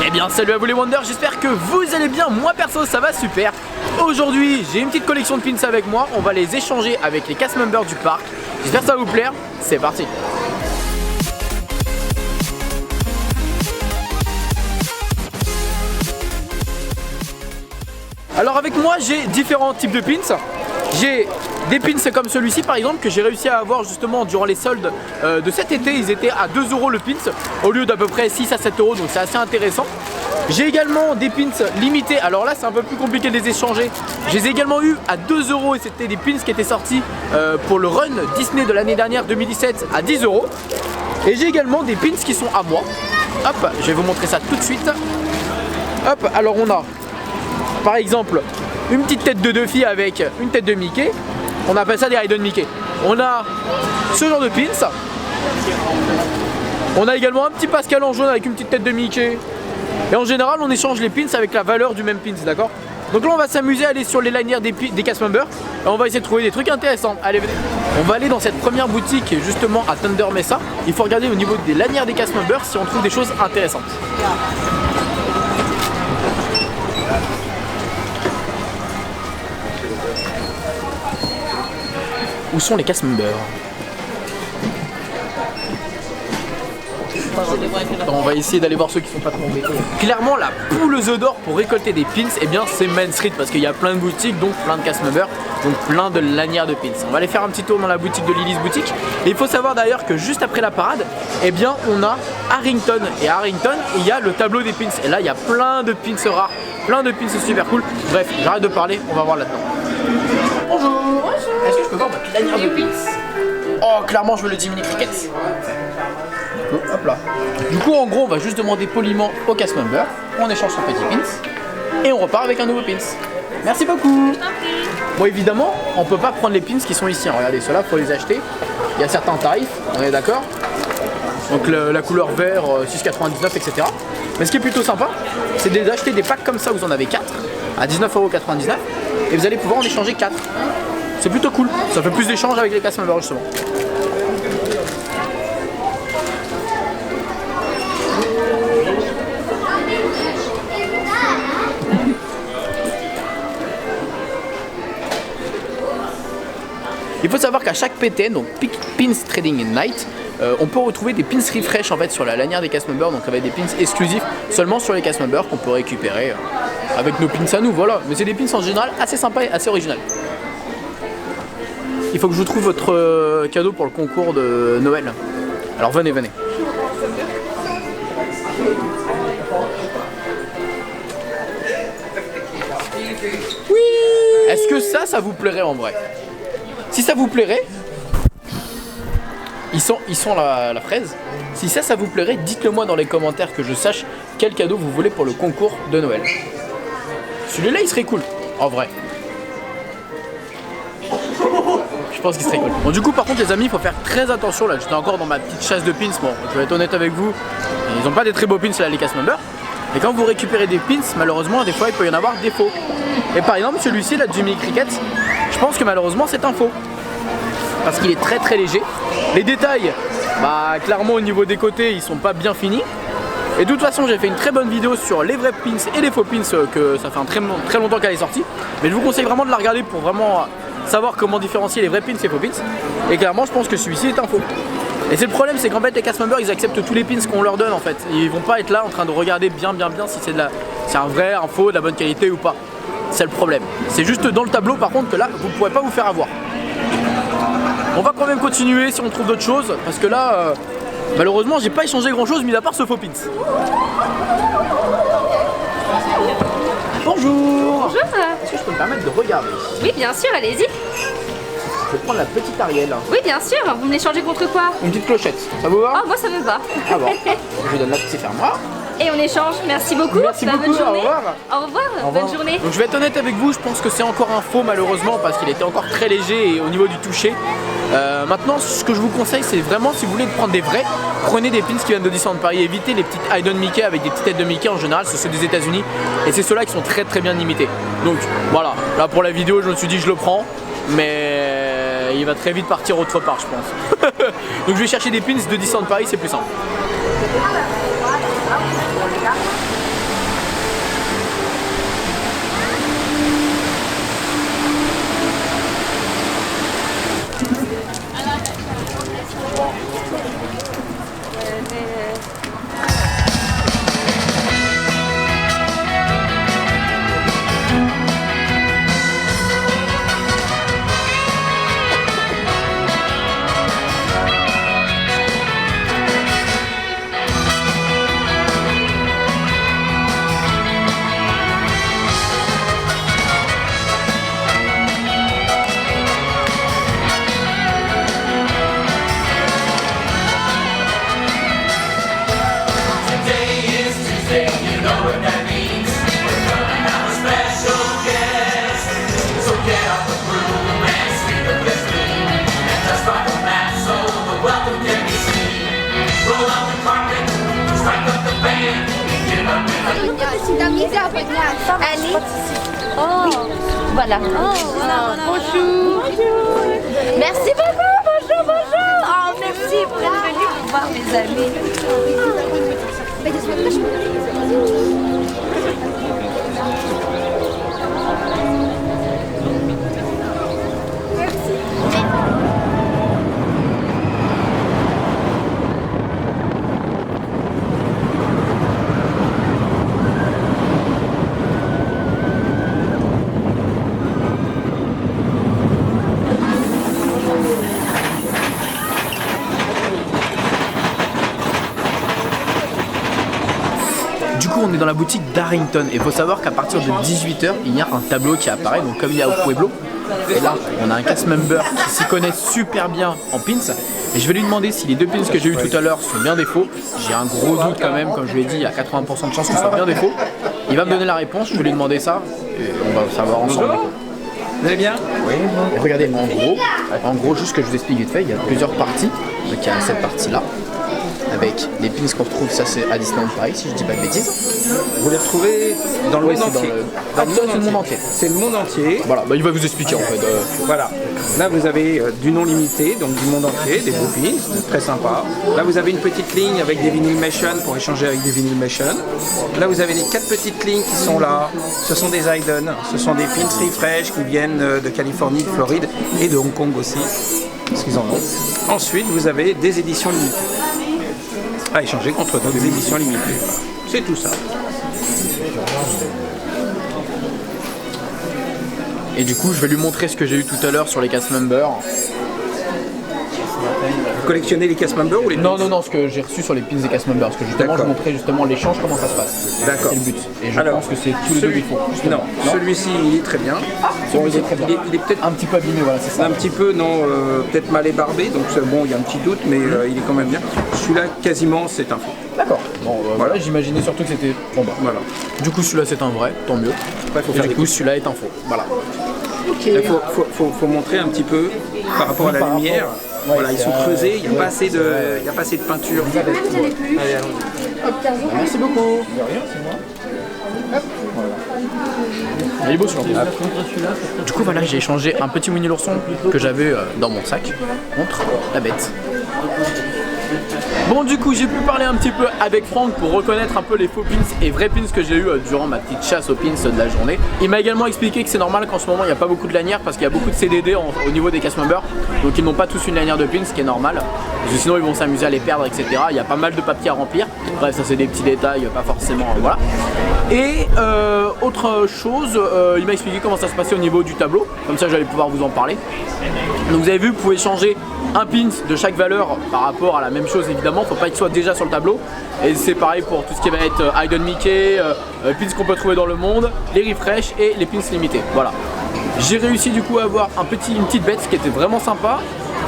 Eh bien salut à vous les Wonders, j'espère que vous allez bien, moi perso ça va super. Aujourd'hui j'ai une petite collection de pins avec moi, on va les échanger avec les cast members du parc. J'espère que ça va vous plaire, c'est parti. Alors avec moi j'ai différents types de pins. J'ai des pins comme celui-ci par exemple que j'ai réussi à avoir justement durant les soldes de cet été. Ils étaient à 2 € le pins au lieu d'à peu près 6 à 7 €, donc c'est assez intéressant. J'ai également des pins limités, alors là c'est un peu plus compliqué de les échanger. Je les ai également eu à 2 € et c'était des pins qui étaient sortis pour le run Disney de l'année dernière 2017 à 10 €. Et j'ai également des pins qui sont à moi. Hop, je vais vous montrer ça tout de suite. Hop, alors on a par exemple une petite tête de Duffy avec une tête de Mickey. On appelle ça des Hidden Mickey. On a ce genre de pins. On a également un petit Pascal en jaune avec une petite tête de Mickey. Et en général on échange les pins avec la valeur du même pins, d'accord? Donc là on va s'amuser à aller sur les lanières des cast members et on va essayer de trouver des trucs intéressants. Allez venez. On va aller dans cette première boutique justement à Thunder Mesa. Il faut regarder au niveau des lanières des cast members si on trouve des choses intéressantes. Où sont les cast members? On va essayer d'aller voir ceux qui sont pas trop embêtés. Clairement la poule aux œufs d'or pour récolter des pins, eh bien c'est Main Street parce qu'il y a plein de boutiques, donc plein de cast members, donc plein de lanières de pins. On va aller faire un petit tour dans la boutique de Lily's Boutique. Et il faut savoir d'ailleurs que juste après la parade, eh bien on a Harrington. Et à Harrington, il y a le tableau des pins. Et là il y a plein de pins rares, plein de pins super cool. Bref, j'arrête de parler, on va voir là-dedans. Bonjour. Est-ce que je peux voir votre lanière de pins? Oh, clairement je veux le Jiminy Cricket. Hop là. Du coup en gros on va juste demander poliment au cast member, on échange son petit pins et on repart avec un nouveau pins. Merci beaucoup. Bon évidemment on peut pas prendre les pins qui sont ici, regardez ceux-là faut les acheter. Il y a certains tarifs, on est d'accord. Donc la couleur vert 6,99 etc. Mais ce qui est plutôt sympa c'est d'acheter des packs comme ça, vous en avez 4 à 19,99 € et vous allez pouvoir en échanger 4. C'est plutôt cool, ça fait plus d'échanges avec les cast members justement. Il faut savoir qu'à chaque PTN, donc Pins Trading Night, on peut retrouver des pins refresh en fait sur la lanière des cast members, donc avec des pins exclusifs seulement sur les cast members qu'on peut récupérer avec nos pins à nous, voilà. Mais c'est des pins en général assez sympas et assez original. Il faut que je vous trouve votre cadeau pour le concours de Noël. Alors venez, venez. Oui. Est-ce que ça vous plairait en vrai? Si ça vous plairait, ils sont la fraise. Si ça vous plairait, dites-le moi dans les commentaires que je sache quel cadeau vous voulez pour le concours de Noël. Celui-là il serait cool, en vrai. Je pense qu'il serait cool. Bon du coup par contre les amis il faut faire très attention là, j'étais encore dans ma petite chasse de pins, bon je vais être honnête avec vous, ils n'ont pas des très beaux pins là les cast members. Et quand vous récupérez des pins, malheureusement des fois il peut y en avoir des faux. Et par exemple celui-ci là, Jiminy Cricket, je pense que malheureusement c'est un faux. Parce qu'il est très très léger. Les détails, bah clairement au niveau des côtés ils sont pas bien finis. Et de toute façon j'ai fait une très bonne vidéo sur les vrais pins et les faux pins que ça fait un très longtemps qu'elle est sortie. Mais je vous conseille vraiment de la regarder pour vraiment savoir comment différencier les vrais pins et les faux pins. Et clairement je pense que celui-ci est un faux. Et c'est le problème, c'est qu'en fait les cast members ils acceptent tous les pins qu'on leur donne en fait. Ils vont pas être là en train de regarder bien si c'est un vrai, un faux, de la bonne qualité ou pas. C'est le problème. C'est juste dans le tableau par contre que là vous ne pourrez pas vous faire avoir. On va quand même continuer si on trouve d'autres choses parce que là malheureusement j'ai pas échangé grand chose mis à part ce faux pins. Bonjour. Bonjour. Est-ce que je peux me permettre de regarder? Oui bien sûr, allez-y. Je vais prendre la petite Ariel. Oui bien sûr, vous me l'échangez contre quoi? Une petite clochette, ça vous va? Oh moi ça me va. Ah bon. Je vous donne la petite fermoire. Et on échange, merci beaucoup. Merci beaucoup, bonne journée. au revoir. Au revoir, bonne journée. Donc je vais être honnête avec vous, je pense que c'est encore un faux malheureusement parce qu'il était encore très léger et au niveau du toucher. Maintenant ce que je vous conseille c'est vraiment si vous voulez prendre des vrais, prenez des pins qui viennent de Disneyland Paris, évitez les petites Hidden Mickey avec des petites têtes de Mickey en général, c'est ceux des États-Unis et c'est ceux-là qui sont très bien limités. Donc voilà, là pour la vidéo je me suis dit je le prends mais il va très vite partir autre part je pense. Donc je vais chercher des pins de Disneyland Paris, c'est plus simple. Allez. Oh, voilà. Bonjour. Merci beaucoup. Bonjour. Oh, merci pour être venu pour voir mes amis. Du coup on est dans la boutique d'Harrington et il faut savoir qu'à partir de 18 h il y a un tableau qui apparaît, donc comme il y a au Pueblo. Et là on a un cast member qui s'y connaît super bien en pins et je vais lui demander si les deux pins que j'ai eu tout à l'heure sont bien des faux. J'ai un gros doute quand même, comme je lui ai dit, il y a 80% de chances qu'ils soient bien des faux. Il va me donner la réponse, je vais lui demander ça et on va savoir ensemble. Vous allez bien? Oui. Et regardez, en gros, juste que je vous explique vite fait, il y a plusieurs parties. Donc il y a cette partie-là, avec les pins qu'on retrouve, ça c'est à Disneyland Paris, si je dis pas de bêtises. Vous les retrouvez dans le monde entier. Dans le monde entier. C'est le monde entier. Voilà, bah, il va vous expliquer en fait. Voilà. Là vous avez du non limité, donc du monde entier, des beaux pins, très sympa. Là vous avez une petite ligne avec des vinyl Mation pour échanger avec des vinyl Mation. Là vous avez les 4 petites lignes qui sont là. Ce sont des Hayden, ce sont des pins Refresh qui viennent de Californie, de Floride et de Hong Kong aussi, parce qu'ils en ont. Ensuite vous avez des éditions limitées à échanger contre d'autres éditions limitées. C'est tout ça. Et du coup, je vais lui montrer ce que j'ai eu tout à l'heure sur les cast members. Vous collectionnez les cast members ou les Non, ce que j'ai reçu sur les pins des cast members, parce que justement, je montrais justement l'échange, comment ça se passe. D'accord. C'est le but. Et je pense que c'est tous les deux qu'il faut. Non, celui-ci il est très bien. Celui-ci est très bien. Il est peut-être un petit peu abîmé, voilà, c'est ça. un petit peu, non, peut-être mal ébarbé, donc bon, il y a un petit doute, mais il est quand même bien. Celui-là, quasiment, c'est un faux. D'accord. Bon, voilà, j'imaginais surtout que c'était. Bon, bah. Voilà. Du coup, celui-là, c'est un vrai, tant mieux. Après, faut faire du coup, celui-là est un faux. Voilà. Il faut montrer un petit peu par rapport à la lumière. Voilà, ils sont creusés, il n'y a pas assez de peinture. Allez, allons-y. Merci beaucoup. De rien, c'est moi. Il est beau celui-là. Du coup voilà, j'ai échangé un petit Winnie l'ourson que j'avais dans mon sac contre la bête. Bon, du coup j'ai pu parler un petit peu avec Franck pour reconnaître un peu les faux pins et vrais pins que j'ai eu durant ma petite chasse aux pins de la journée. Il m'a également expliqué que c'est normal qu'en ce moment il n'y a pas beaucoup de lanières parce qu'il y a beaucoup de CDD au niveau des cast members, donc ils n'ont pas tous une lanière de pins, ce qui est normal parce que sinon ils vont s'amuser à les perdre, etc. Il y a pas mal de papiers à remplir. Bref, ça c'est des petits détails, pas forcément, voilà. Et autre chose, il m'a expliqué comment ça se passait au niveau du tableau, comme ça j'allais pouvoir vous en parler. Donc vous avez vu, vous pouvez changer un pins de chaque valeur par rapport à la même chose évidemment, faut pas qu'il soit déjà sur le tableau. Et c'est pareil pour tout ce qui va être Hayden Mickey, pins qu'on peut trouver dans le monde, les refresh et les pins limités. Voilà. J'ai réussi du coup à avoir une petite bête qui était vraiment sympa.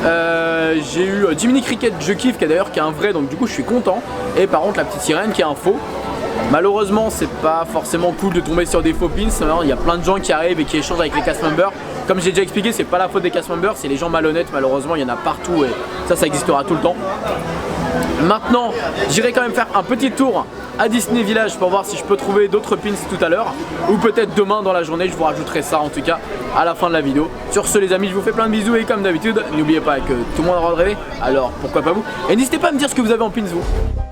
J'ai eu Jiminy Cricket, je kiffe, qui est d'ailleurs qui est un vrai, donc du coup je suis content. Et par contre la petite sirène qui est un faux. Malheureusement c'est pas forcément cool de tomber sur des faux pins, il y a plein de gens qui arrivent et qui échangent avec les cast members. Comme j'ai déjà expliqué, c'est pas la faute des cast members, c'est les gens malhonnêtes, malheureusement il y en a partout et ça existera tout le temps. Maintenant j'irai quand même faire un petit tour à Disney Village pour voir si je peux trouver d'autres pins tout à l'heure, ou peut-être demain dans la journée, je vous rajouterai ça en tout cas à la fin de la vidéo. Sur ce les amis, je vous fais plein de bisous et comme d'habitude n'oubliez pas que tout le monde a le droit de rêver, alors pourquoi pas vous, et n'hésitez pas à me dire ce que vous avez en pins vous.